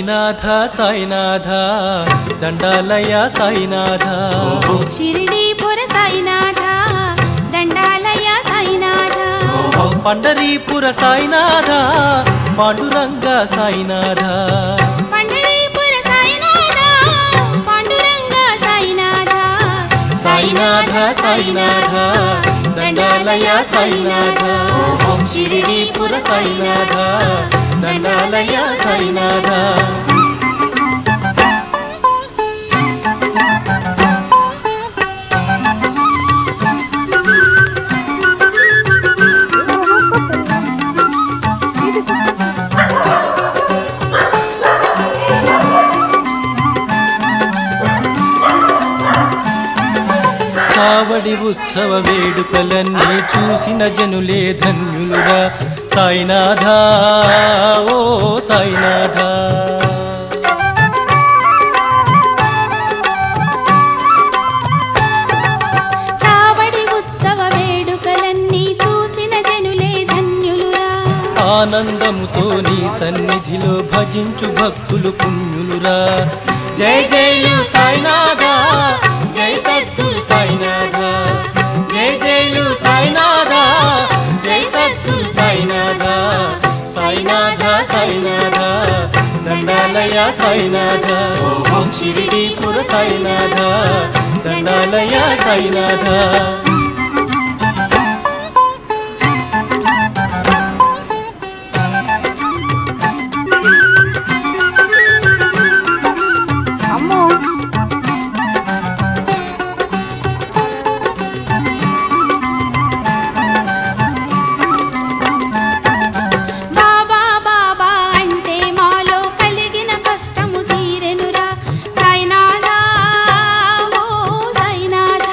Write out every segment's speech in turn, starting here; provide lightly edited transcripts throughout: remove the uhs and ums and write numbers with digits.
సాయినాథ సాయినాథ దండాలయ సాయినాథ షిరిడీపుర సాయినాథ దండాలయ సాయినాథ పండరీపుర సాయినాథ పాండురంగ సాయినాథ పండరీపుర సాయినాథ పాండురంగ సాయినాథ సాయినాథ సాయినాథ దండాలయ సాయినాథ షిరిడీపుర సాయినాథ దండాలయ సాయినాథ కావడి ఉత్సవ వేడుకలన్నీ చూసిన జనులే ధన్యులురా సాయినాథ ఓ సాయినాథ కావడి ఉత్సవ వేడుకలన్నీ చూసిన జనులే ధన్యులురా ఆనందముతో నీ సన్నిధిలో భజించు భక్తులు పుణ్యులురా జై జైలు సాయినాథ జై సద్గురు సాయినాథ జై జైలు సాయినాథ జై సద్గురు సాయినాథ సాయినాథ సాయినాథ దండాలయ సాయినాథ షిరిడీపుర సాయినాథ దండాలయ సాయినాథ బాబా బాబా అంటే మాలో కలిగిన కష్టము తీరెనురా సాయినాథ ఓ సాయినాథ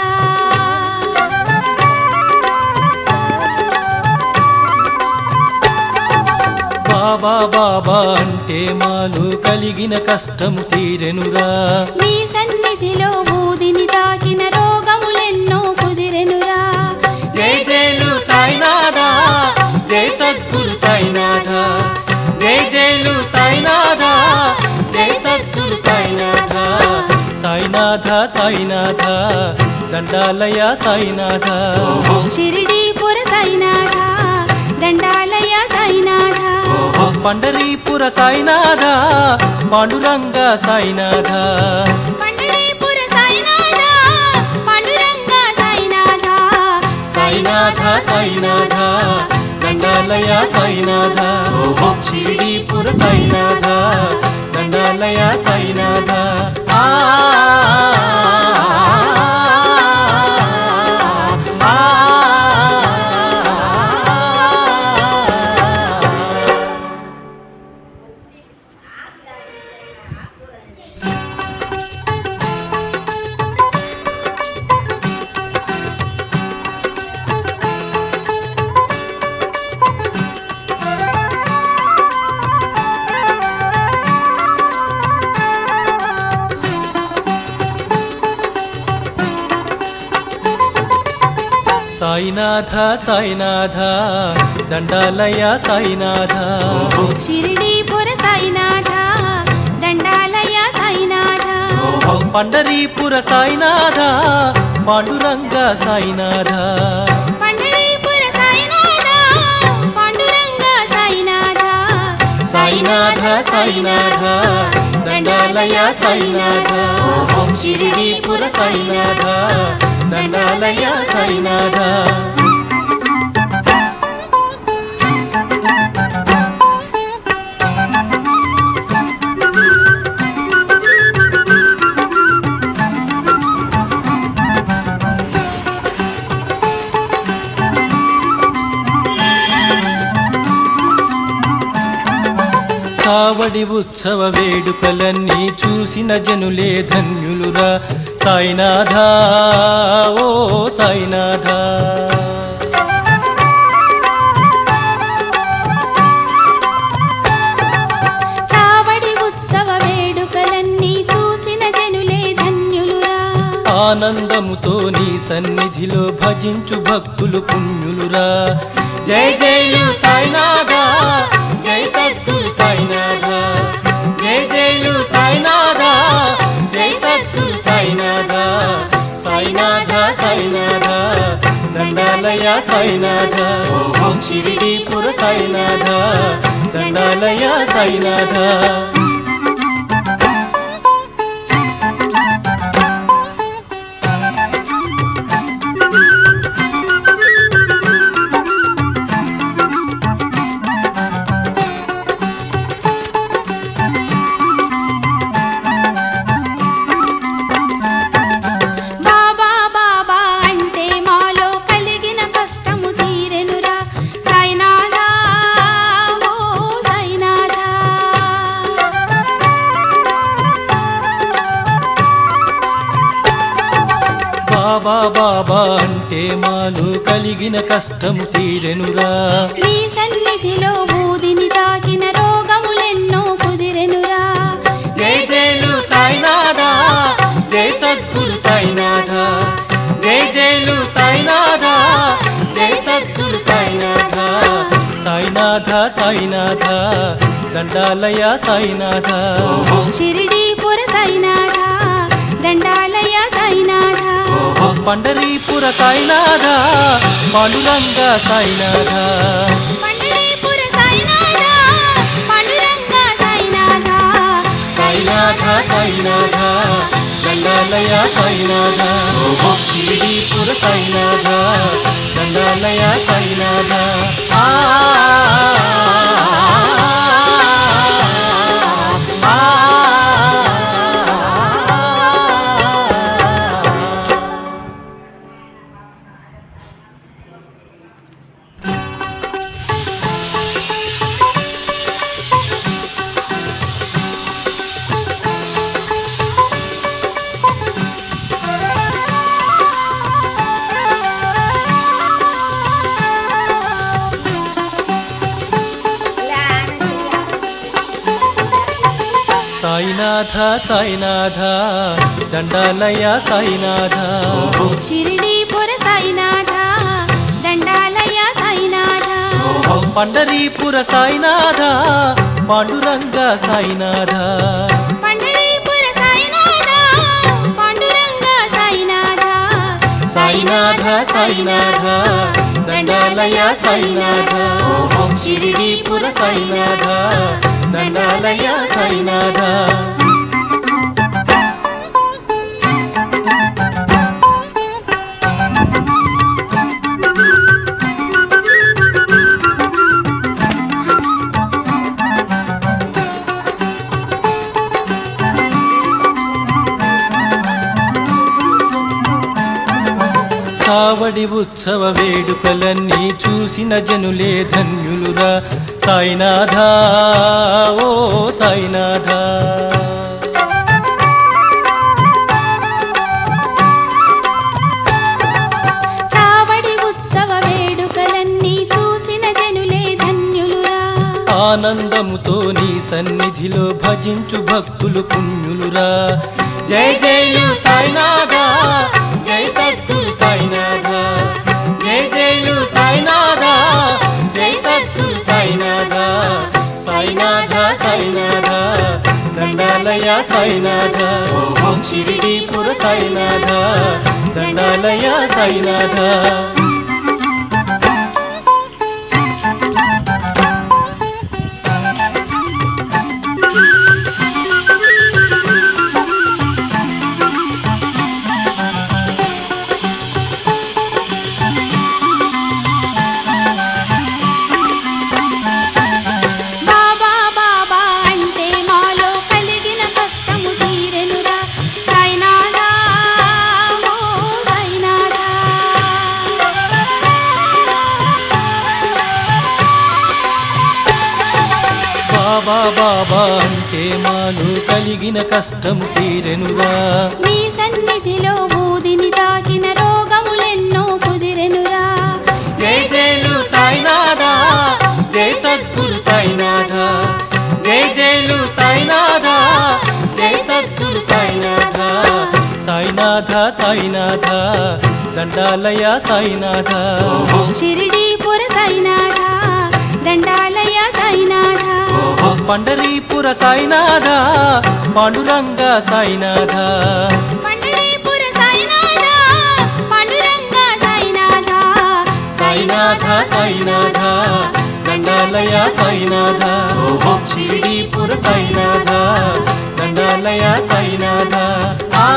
బాబా బాబా అంటే మాలో కలిగిన కష్టము తీరెనురా నీ సన్నిధిలో బూదిని తాకిన రోగములెన్నో కుదిరెనురా జై జైలు సాయినాథ జై సద్గురు సాయినాథ జై జైలు సాయినాథ జై సద్గురు సాయినాథ సాయినాథ సాయినాథ దండాలయ సాయినాథ షిరిడీపుర సాయినాథ దండాలయ సాయినాథ పండరీపుర సాయినాథ పాండురంగ సాయినాథ పండరీపుర సాయినాథ పాండురంగ సాయినాథ సాయినాథ సాయినాథ దండాలయ సాయినాథ షిరిడీపుర సాయినాథ దండాలయ సాయినాథ ఆ సాయినాథ సాయినాథ దండాలయ సాయినాథ షిరిడీపుర సాయినాథ దండాలయ సాయినాథ పండరీపుర సాయినాథ పాండురంగ సాయినాథ పండరీపుర సాయినాథ పాండురంగ సాయినాథ సాయినాథ సాయినాథ దండాలయ సాయినాథ షిరిడీపుర సాయినాథ దండాలయ సాయినాథ కావడి ఉత్సవ వేడుకలన్నీ చూసిన జనులే ధన్యులురా సాయినాథ ఓ సాయినాథ కావడి ఉత్సవ వేడుకలన్నీ చూసిన జనులే ధన్యులురా ఆనందముతో నీ సన్నిధిలో భజించు భక్తులు పుణ్యులురా జై జైలు సాయినాథ జై సద్గురు సాయినాథ జై జై దండాలయ సాయినాథ షిరిడీపుర సాయినాథ దండాలయ సాయినాథ బాబా బాబా అంటే మాలో కలిగిన కష్టము తీరెనురా సాయినాథా ఓ సాయినాథా బాబా బాబా అంటే మాలో కలిగిన కష్టము తీరెనురా నీ సన్నిధిలో బూదిని తాకిన రోగములెన్నో కుదిరెనురా జై జైలు సాయినాథ జై సద్గురు సాయినాథ జై జైలు సాయినాథ జై సద్గురు సాయినాథ సాయినాథ సాయినాథ దండాలయ సాయినాథ షిరిడీపుర సాయినాథ దండాలయ సాయినాథ పండరీపుర సాయినాథ పాండురంగ సాయినాథ పండరీపుర సాయినాథ పాండురంగ సాయినాథ సాయినాథ సాయినాథ దండాలయ సాయినాథ షిరిడీపుర సాయినాథ దండాలయ సాయినాథ ఆ సాయినాథ సాయినాథ దండాలయ సాయినాథ షిరిడీపుర సాయినాథ దండాలయ సాయినాథ పండరీపుర సాయినాథ పాండురంగ సాయినాథ పండరీపుర సాయినాథ పాండురంగ సాయినాథ సాయినాథ సాయినాథ దండాలయ సాయినాథ షిరిడీపుర సాయినాథ దండాలయ సాయినాథ కావడి ఉత్సవ వేడుకలన్నీ చూసిన జనులే ధన్యులురా సాయినాథ ఓ సాయినాథ కావడి ఉత్సవ వేడుకలన్నీ చూసిన జనులే ధన్యులురా ఆనందముతో నీ సన్నిధిలో భజించు భక్తులు పుణ్యులురా జై జైలు సాయినాథ జై సద్గురు సాయినాథ జై జైలు సాయినాథ జై సద్గురు సాయినాథ సాయినాథ సాయినాథ దండాలయ సాయినాథ షిరిడీపుర సాయినాథ దండాలయ సాయినాథ బాబా బాబా అంటే మాలో కలిగిన కష్టము తీరెనురా సాయినాథ ఓ సాయినాథ బాబా బాబా అంటే మాలో కలిగిన కష్టము తీరెనురా నీ సన్నిధిలో బూదిని తాకిన రోగములెన్నో కుదిరెనురా జై జైలు సాయినాథ జై సద్గురు సాయినాథ జై జైలు సాయినాథ జై సద్గురు సాయినాథ సాయినాథ సాయినాథ దండాలయ సాయినాథ షిరిడీపుర సాయినాథ దండాలయ సాయినాథ పండరీపుర సాయినాథ పాండురంగ సాయినాథ పండరీపుర సాయినాథ పాండురంగ సాయినాథ సాయినాథ షిరిడీపుర సాయినాథ దండాలయ సాయినాథ ఆ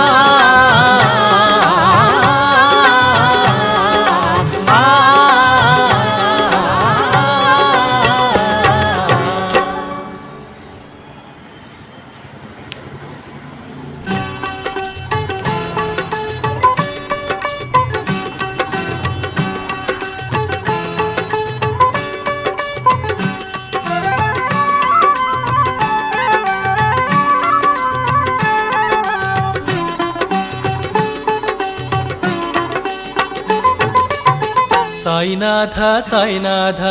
సాయినాథ సాయినాథ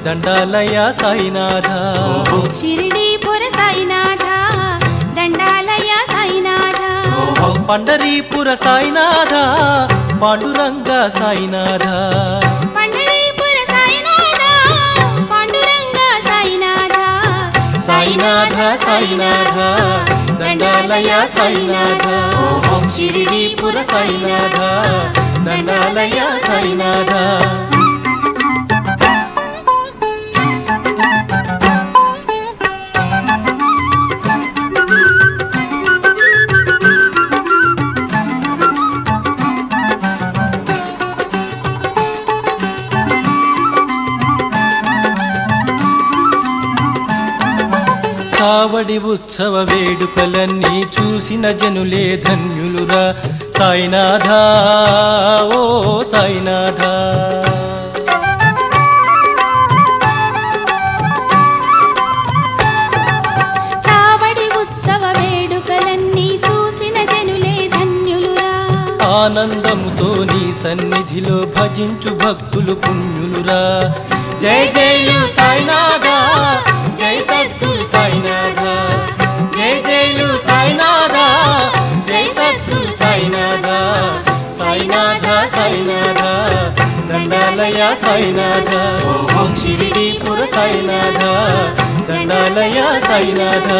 దండాలయ సాయినాథ షిరిడీపుర సాయినాథ దండాలయ సాయినాథ పండరీపుర సాయినాథ పాండురంగ సాయినాథ పండరీపుర సాయినాథ పాండురంగ సాయినాథ సాయినాథ సాయినాథ దండాలయ సాయినాథ షిరిడీపుర సాయినాథ దండాలయ సాయినాథ కావడి ఉత్సవ వేడుకలన్నీ చూసిన జనులే ధన్యులురా సాయినాథ ఓ సాయినాథ కావడి ఉత్సవ వేడుకలన్నీ చూసిన జనులే ధన్యులురా ఆనందముతో నీ సన్నిధిలో భజించు భక్తులు పుణ్యులురా జై జైలు సాయినాథ జై సద్గురు సాయినాథ జై జైలు సాయినాథ జై సద్గురు సాయినాథ సాయినాథ సాయినాథ దండాలయ సాయినాథ షిరిడీపుర సాయినాథ దండాలయ సాయినాథ